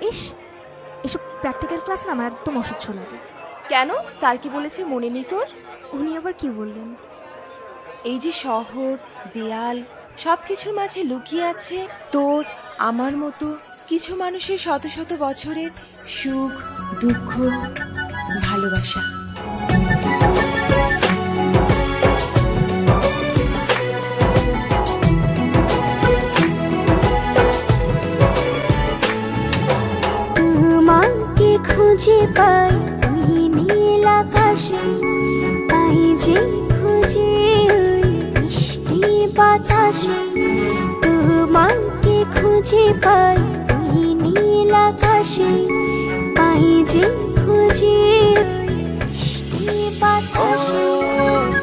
জানিস, এসব practical class না আমার একদম অসহ্য লাগে। কেন, স্যার কি বলেছে মনে নেই তোর? উনি আবার কি বললেন? এই যে শহর, দেয়াল, সবকিছুর মাঝে লুকিয়ে আছে তোর আমার মতো কিছু মানুষের শত শত বছরের সুখ, দুঃখ, ভালোবাসা। তোমাকে খুঁজে পাই ওই নীল আকাশে, পাই যে খুঁজে ওই মিষ্টি বাতাসে। তোমাকে খুঁজে পাই ওই নীল আকাশে, পাই যে খুঁজে ওই মিষ্টি বাতাসে।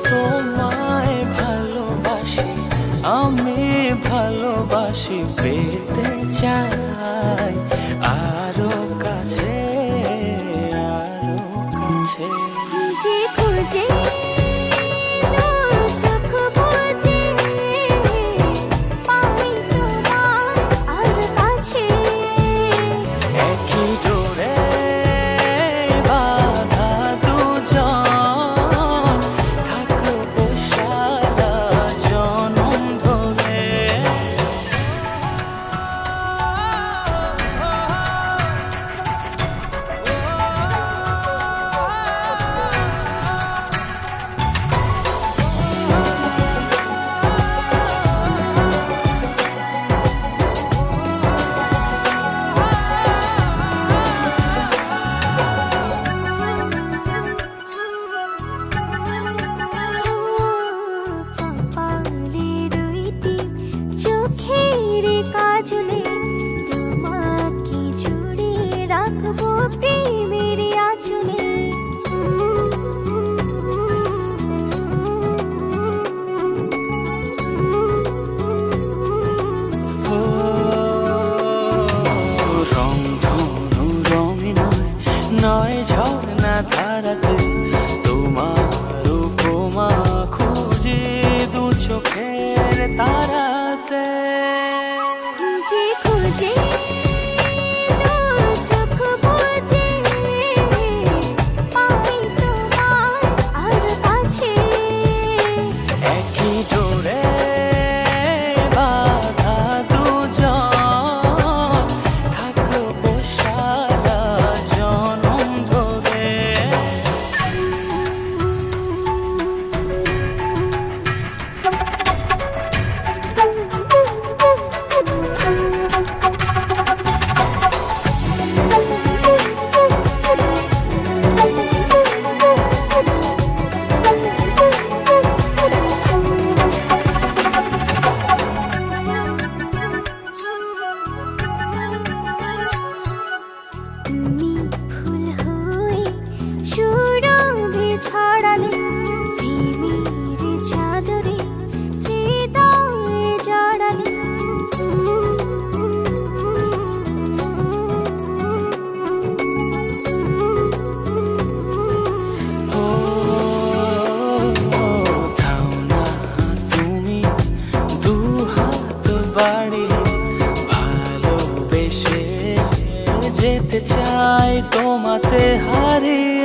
তোমায় ভালোবাসি, আমি ভালোবাসি, পেতে চাই আরো কাছে, আরো কাছে। খুঁজে খুঁজে চোখ বুজে পাই তোমার আর কাছে। একই ডোরে বাঁধা দুজন, থাকবো সারা জনম ধরে। কপালে দুইটি চোখের কাজলে, তোমাকে জুড়ে রাখবো প্রেমের আঁচলে। ও রংধনু রঙে নয়, নয় ঝর্ণা ধারাতে, তোমার উপমা খুঁজে দু চোখের তারাতে। খুঁজে খুঁজে চোখ বুজে পাই তোমার আর কাছে। একই ডোরে বাঁধা দুজন, থাকবো সারা জনম ধরে। তুমি ফুল হয়ে সুরভি ছড়ালে, প্রেমের চাদরে হৃদয়ে জড়ালে। ও থাও না তুমি দু হাত বাড়িয়ে, ভালোবেসে যেতে চাই তোমাতে হারিয়ে।